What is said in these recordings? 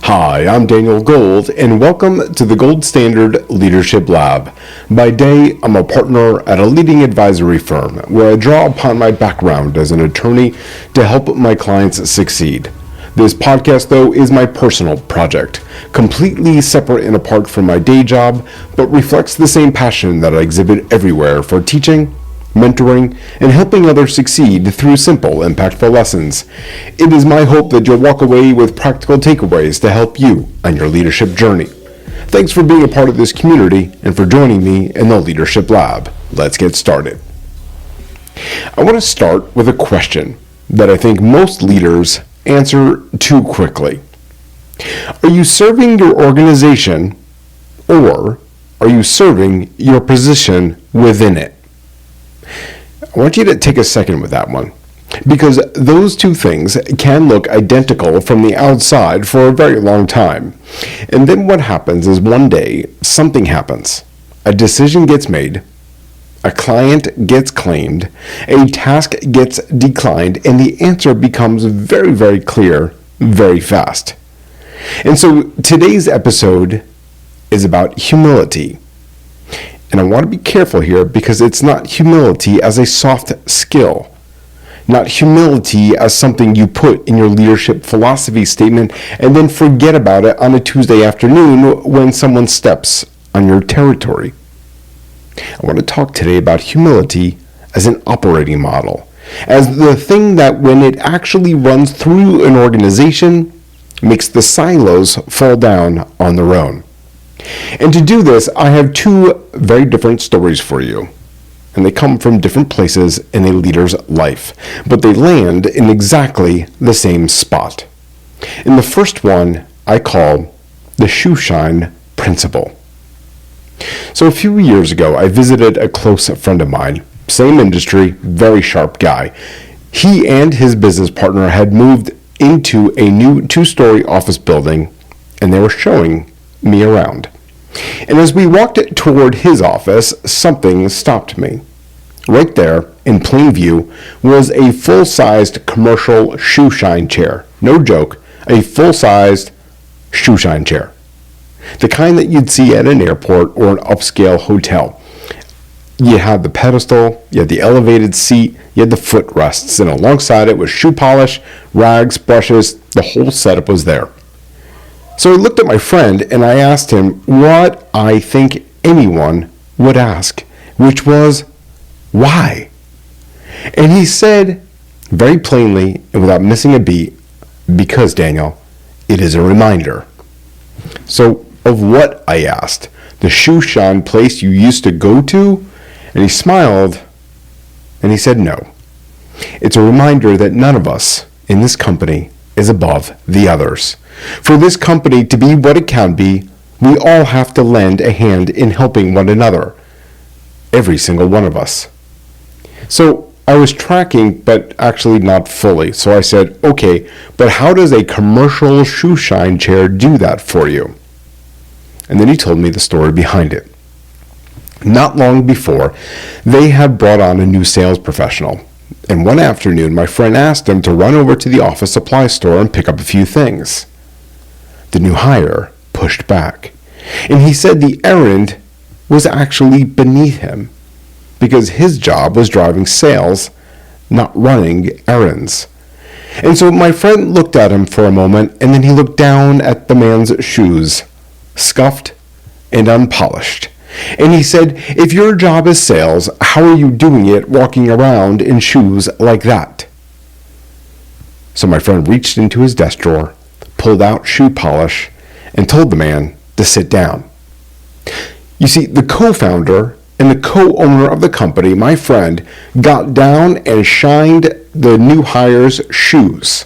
Hi, I'm Daniel Gold, and welcome to the Gold Standard Leadership Lab. By day, I'm a partner at a leading advisory firm where I draw upon my background as an attorney to help my clients succeed. This podcast, though, is my personal project, completely separate and apart from my day job, but reflects the same passion that I exhibit everywhere for teaching, mentoring, and helping others succeed through simple, impactful lessons. It is my hope that you'll walk away with practical takeaways to help you on your leadership journey. Thanks for being a part of this community and for joining me in the Leadership Lab. Let's get started. I want to start with a question that I think most leaders answer too quickly. Are you serving your organization, or are you serving your position within it? I want you to take a second with that one, because those two things can look identical from the outside for a very long time. And then what happens is one day something happens. A decision gets made, a client gets claimed, a task gets declined, and the answer becomes very, very clear very fast. And so today's episode is about humility. And I want to be careful here because it's not humility as a soft skill, not humility as something you put in your leadership philosophy statement and then forget about it on a Tuesday afternoon when someone steps on your territory. I want to talk today about humility as an operating model, as the thing that when it actually runs through an organization makes the silos fall down on their own. And to do this, I have two very different stories for you. And they come from different places in a leader's life, but they land in exactly the same spot. In the first one, I call the shoe shine principle. So a few years ago, I visited a close friend of mine, same industry, very sharp guy. He and his business partner had moved into a new 2-story office building, and they were showing me around. And as we walked toward his office, something stopped me. Right there, in plain view, was a full-sized commercial shoe shine chair. No joke, a full-sized shoe shine chair. The kind that you'd see at an airport or an upscale hotel. You had the pedestal, you had the elevated seat, you had the footrests, and alongside it was shoe polish, rags, brushes, the whole setup was there. So I looked at my friend and I asked him what I think anyone would ask, which was, why? And he said, very plainly and without missing a beat, because Daniel, it is a reminder. So of what, I asked? The shoe shine place you used to go to? And he smiled and he said no. It's a reminder that none of us in this company is above the others. For this company to be what it can be, we all have to lend a hand in helping one another. Every single one of us. So I was tracking, but actually not fully. So I said, okay, but how does a commercial shoe shine chair do that for you? And then he told me the story behind it. Not long before, they had brought on a new sales professional. And one afternoon, my friend asked him to run over to the office supply store and pick up a few things. The new hire pushed back, and he said the errand was actually beneath him because his job was driving sales, not running errands. And so my friend looked at him for a moment, and then he looked down at the man's shoes, scuffed and unpolished. And he said, if your job is sales, how are you doing it walking around in shoes like that? So my friend reached into his desk drawer, pulled out shoe polish, and told the man to sit down. You see, the co-founder and the co-owner of the company, my friend, got down and shined the new hire's shoes.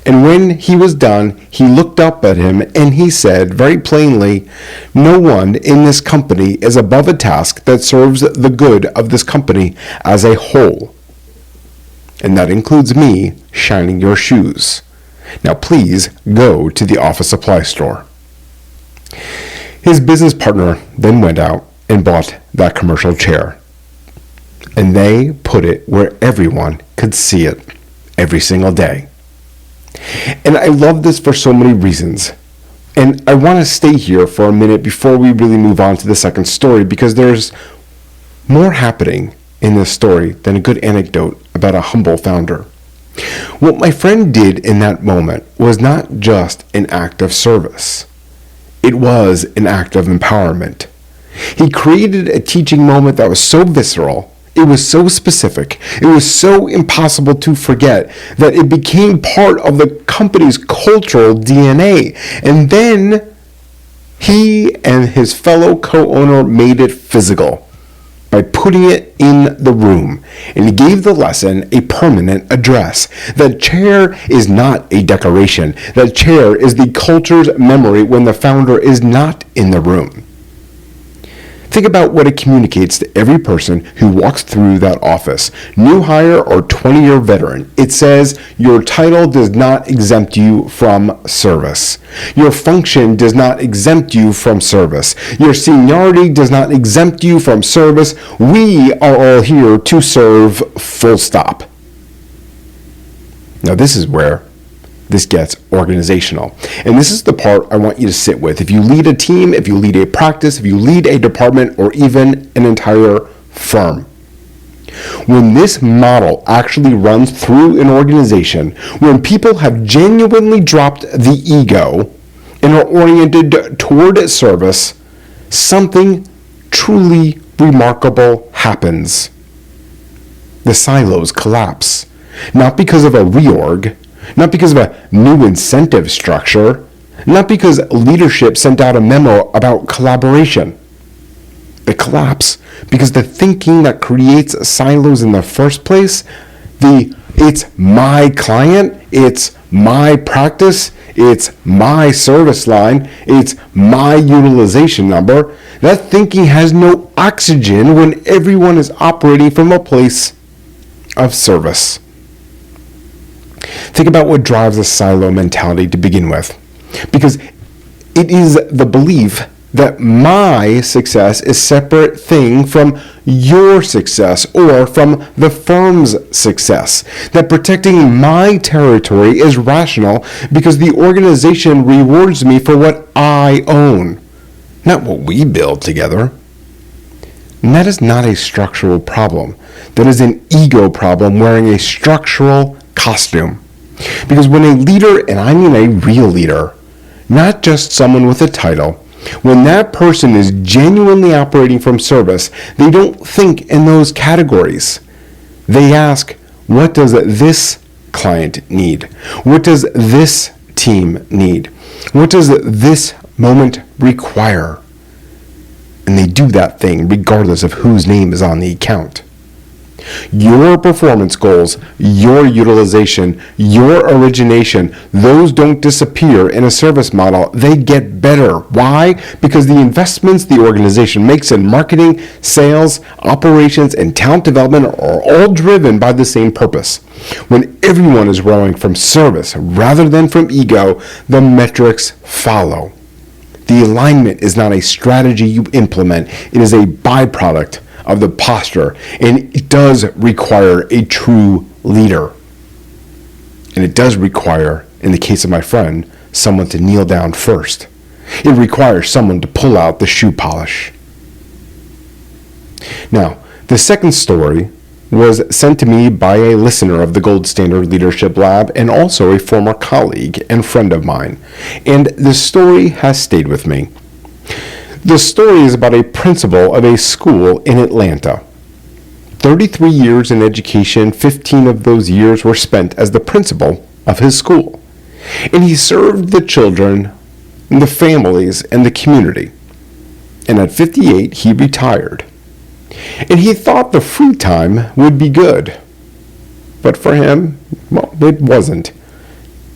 And when he was done, he looked up at him and he said very plainly, no one in this company is above a task that serves the good of this company as a whole. And that includes me shining your shoes. Now please go to the office supply store. His business partner then went out and bought that commercial chair. And they put it where everyone could see it every single day. And I love this for so many reasons. And I want to stay here for a minute before we really move on to the second story, because there's more happening in this story than a good anecdote about a humble founder. What my friend did in that moment was not just an act of service. It was an act of empowerment. He created a teaching moment that was so visceral, it was so specific, it was so impossible to forget that it became part of the company's cultural DNA. And then he and his fellow co-owner made it physical by putting it in the room. And he gave the lesson a permanent address. That chair is not a decoration. That chair is the culture's memory when the founder is not in the room. Think about what it communicates to every person who walks through that office, new hire or 20-year veteran. It says your title does not exempt you from service. Your function does not exempt you from service. Your seniority does not exempt you from service. We are all here to serve, full stop. Now this is where this gets organizational. And this is the part I want you to sit with. If you lead a team, if you lead a practice, if you lead a department, or even an entire firm. When this model actually runs through an organization, when people have genuinely dropped the ego and are oriented toward service, something truly remarkable happens. The silos collapse, not because of a reorg, not because of a new incentive structure, not because leadership sent out a memo about collaboration. They collapse because the thinking that creates silos in the first place, it's my client, it's my practice, it's my service line, it's my utilization number, that thinking has no oxygen when everyone is operating from a place of service. Think about what drives a silo mentality to begin with. Because it is the belief that my success is a separate thing from your success or from the firm's success. That protecting my territory is rational because the organization rewards me for what I own, not what we build together. And that is not a structural problem. That is an ego problem wearing a structural costume. Because when a leader, and I mean a real leader, not just someone with a title, when that person is genuinely operating from service, they don't think in those categories. They ask, what does this client need? What does this team need? What does this moment require? And they do that thing regardless of whose name is on the account. Your performance goals, your utilization, your origination, those don't disappear in a service model. They get better. Why? Because the investments the organization makes in marketing, sales, operations, and talent development are all driven by the same purpose. When everyone is rowing from service rather than from ego, the metrics follow. The alignment is not a strategy you implement. It is a byproduct of the posture, and it does require a true leader. And it does require, in the case of my friend, someone to kneel down first. It requires someone to pull out the shoe polish. Now, the second story was sent to me by a listener of the Gold Standard Leadership Lab and also a former colleague and friend of mine. And the story has stayed with me. The story is about a principal of a school in Atlanta. 33 years in education, 15 of those years were spent as the principal of his school. And he served the children, the families, and the community. And at 58, he retired. And he thought the free time would be good. But for him, well, it wasn't.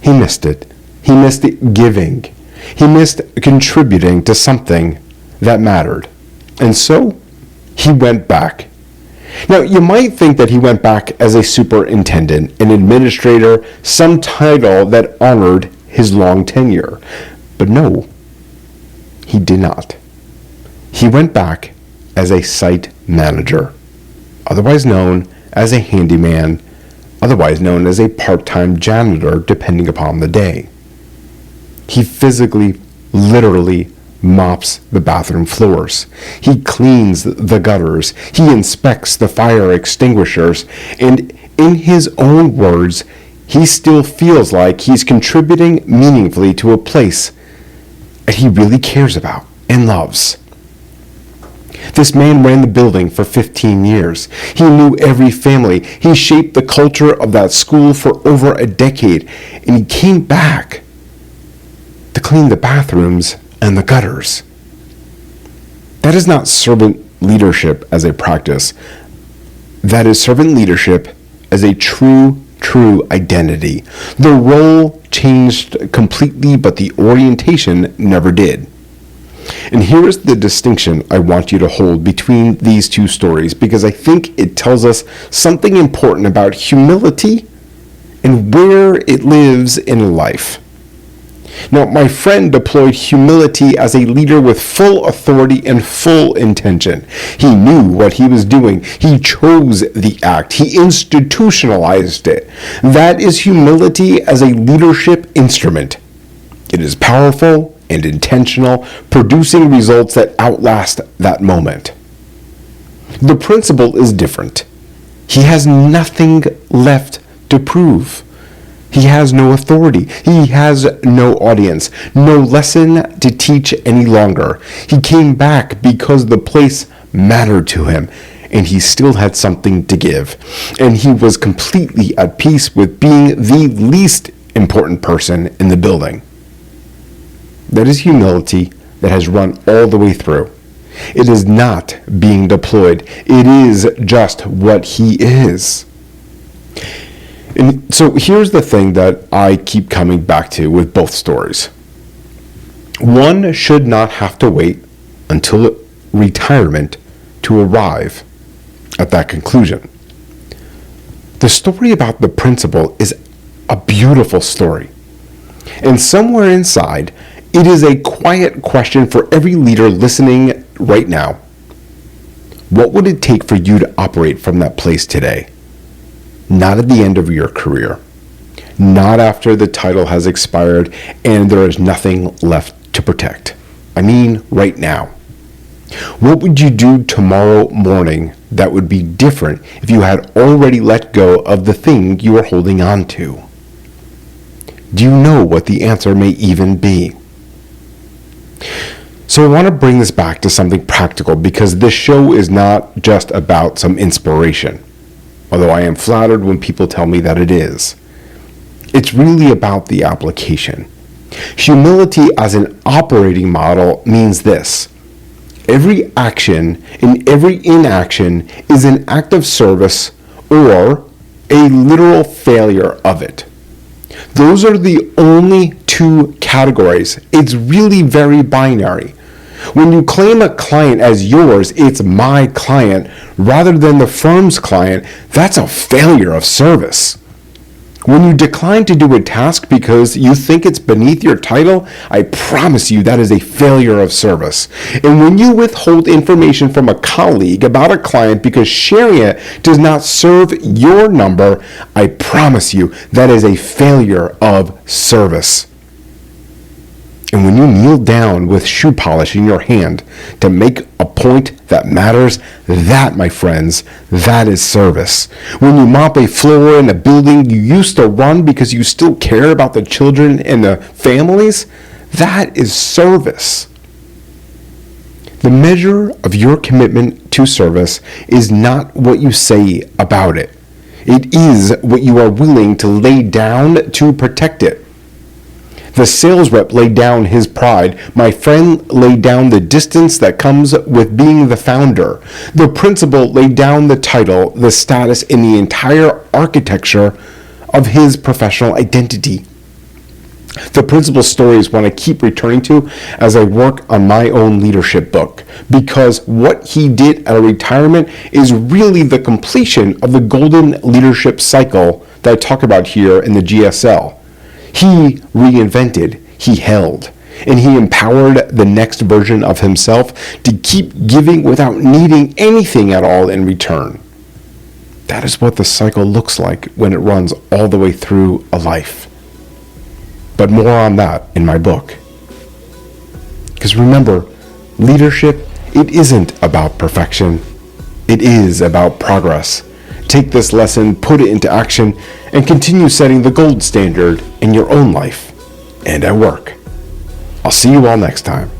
He missed it. He missed giving. He missed contributing to something that mattered. And so he went back. Now, you might think that he went back as a superintendent, an administrator, some title that honored his long tenure. But no, he did not. He went back as a site manager, otherwise known as a handyman, otherwise known as a part-time janitor depending upon the day. He physically, literally mops the bathroom floors. He cleans the gutters. He inspects the fire extinguishers. And in his own words, he still feels like he's contributing meaningfully to a place that he really cares about and loves. This man ran the building for 15 years. He knew every family. He shaped the culture of that school for over a decade. And he came back to clean the bathrooms and the gutters. That is not servant leadership as a practice. That is servant leadership as a true identity. The role changed completely, but the orientation never did. And here is the distinction I want you to hold between these two stories, because I think it tells us something important about humility and where it lives in life. Now, my friend deployed humility as a leader with full authority and full intention. He knew what he was doing. He chose the act. He institutionalized it. That is humility as a leadership instrument. It is powerful and intentional, producing results that outlast that moment. The principal is different. He has nothing left to prove. He has no authority. He has no audience, no lesson to teach any longer. He came back because the place mattered to him, and he still had something to give. And he was completely at peace with being the least important person in the building. That is humility that has run all the way through. It is not being deployed. It is just what he is. And so here's the thing that I keep coming back to with both stories. One should not have to wait until retirement to arrive at that conclusion. The story about the principal is a beautiful story. And somewhere inside, it is a quiet question for every leader listening right now. What would it take for you to operate from that place today? Not at the end of your career. Not after the title has expired and there is nothing left to protect. I mean, right now. What would you do tomorrow morning that would be different if you had already let go of the thing you are holding on to? Do you know what the answer may even be? So I want to bring this back to something practical, because this show is not just about some inspiration, although I am flattered when people tell me that it is. It's really about the application. Humility as an operating model means this: every action and every inaction is an act of service or a literal failure of it. Those are the only two categories. It's really very binary. When you claim a client as yours, it's my client, rather than the firm's client, that's a failure of service. When you decline to do a task because you think it's beneath your title, I promise you that is a failure of service. And when you withhold information from a colleague about a client because sharing it does not serve your number, I promise you that is a failure of service. And when you kneel down with shoe polish in your hand to make a point that matters, that, my friends, that is service. When you mop a floor in a building you used to run because you still care about the children and the families, that is service. The measure of your commitment to service is not what you say about it. It is what you are willing to lay down to protect it. The sales rep laid down his pride. My friend laid down the distance that comes with being the founder. The principal laid down the title, the status, and the entire architecture of his professional identity. The principal story is one I keep returning to as I work on my own leadership book, because what he did at a retirement is really the completion of the golden leadership cycle that I talk about here in the GSL. He reinvented, he held, and he empowered the next version of himself to keep giving without needing anything at all in return. That is what the cycle looks like when it runs all the way through a life. But more on that in my book. Because remember, leadership, it isn't about perfection. It is about progress. Take this lesson, put it into action, and continue setting the gold standard in your own life and at work. I'll see you all next time.